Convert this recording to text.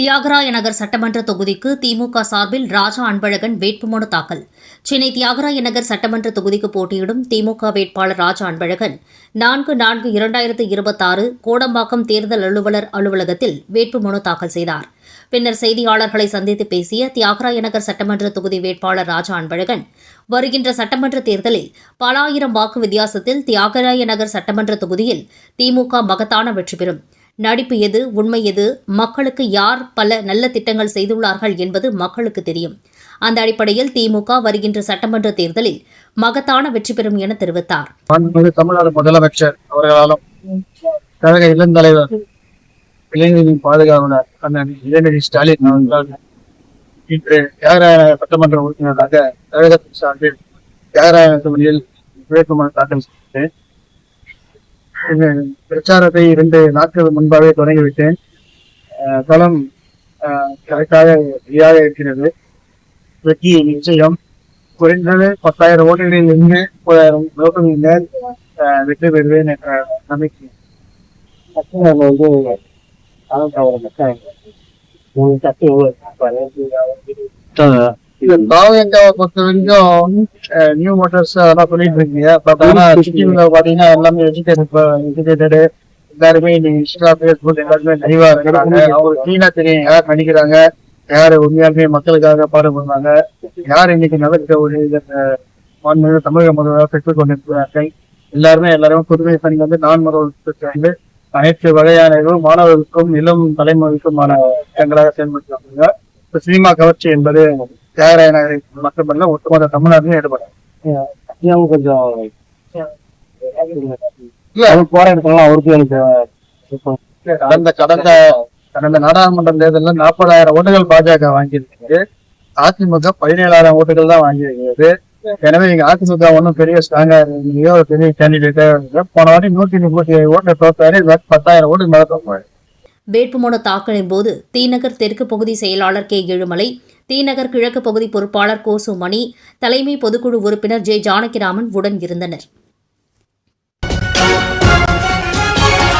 தியாகராய நகர் சட்டமன்ற தொகுதிக்கு திமுக சார்பில் ராஜா அன்பழகன் வேட்புமனு தாக்கல். சென்னை தியாகராய நகர் சட்டமன்ற தொகுதிக்கு போட்டியிடும் திமுக வேட்பாளர் ராஜா அன்பழகன் 4/4/2026 கோடம்பாக்கம் தேர்தல் அலுவலர் அலுவலகத்தில் வேட்புமனு தாக்கல் செய்தார். பின்னர் செய்தியாளர்களை சந்தித்து பேசிய தியாகராய நகர் சட்டமன்ற தொகுதி வேட்பாளர் ராஜா அன்பழகன், வருகின்ற சட்டமன்ற தேர்தலில் பல ஆயிரம் வாக்கு வித்தியாசத்தில் தியாகராய நகர் சட்டமன்ற தொகுதியில் திமுக மகத்தான வெற்றி பெறும். நடிப்பு எது, உண்மை எது, மக்களுக்கு யார் பல நல்ல திட்டங்கள் செய்துள்ளார்கள் என்பது மக்களுக்கு தெரியும். அந்த அடிப்படையில் திமுக வருகின்ற சட்டமன்ற தேர்தலில் மகத்தான வெற்றி பெறும் என தெரிவித்தார். தமிழ்நாடு முதலமைச்சர் அவர்களாலும் கழக இளந்தலைவர் இளைஞரின் பாதுகாவலர் அண்ணன் உதயநிதி ஸ்டாலின் அவர்களால் இன்று தியாகராய சட்டமன்ற உறுப்பினராக கழகத்தின் சார்பில் தியாகராய தொகுதியில் வேட்புமனு தாக்கல் செய்தேன். பிரச்சாரத்தை 2 நாட்கள் முன்பாகவே தொடங்கிவிட்டேன். களம் கரெக்டாக சரியாக இருக்கிறது. வெற்றி நிச்சயம். குறைந்தது 10,000 ஓட்டுகளில் இருந்து 30,000 ஓட்டுகளின் மேல் வெற்றி பெறுவேன் என்ற நம்பிக்கை. தாவங்காவை பொறுத்த வரைக்கும் நியூ மோட்டார்ஸ் அதெல்லாம் சொல்லிட்டு இருக்கீங்க. பட் ஆனா சிட்டில பாத்தீங்கன்னா எல்லாமே எஜுகேட்டடு, எல்லாருமே இன்ஸ்டா, பேஸ்புக் எல்லாருமே லைவா இருக்கிறாங்க. அவங்களுக்கு கிளீனா தெரியும் யார் நடிக்கிறாங்க, யாரு உண்மையாலுமே மக்களுக்காக பாடுபடுறாங்க, யார் இன்னைக்கு நகர்த்த ஒரு தமிழக முதல்வராக பெற்றுக் கொண்டிருக்கிறார்கள். எல்லாருமே புதுமை பணி நான் முதல்வர் அனைத்து வகையான மாணவர்களுக்கும் இளம் தலைமுறைக்குமான திட்டங்களாக செயல்படுத்துறாங்க. சினிமா கவர்ச்சி என்பது தியாகராய நகரை மட்டுமல்ல ஒட்டுமொத்த தமிழ்நாட்டிலும் ஈடுபடும். கடந்த நாடாளுமன்ற தேர்தலில் 40,000 ஓட்டுகள் பாஜக வாங்கியிருக்கிறது. அதிமுக 17,000 ஓட்டுகள் தான் வாங்கியிருக்கிறது. எனவே இங்க அதிமுக ஒன்றும் பெரிய ஸ்ட்ராங்கா இருந்தீங்க, ஒரு பெரிய கேண்டிடேட்டா இருக்கு. போன வாட்டி 137 ஓட்டு தோற்றாரு. 10,000 ஓட்டு மேல தோற்றாரு. வேட்புமனு தாக்கலின் போது தீநகர் தெற்கு பகுதி செயலாளர் கே. ஏழுமலை, தீநகர் கிழக்கு பகுதி பொறுப்பாளர் கோசு மணி, தலைமை பொதுக்குழு உறுப்பினர் ஜே. ஜானகிராமன் உடன் இருந்தனர்.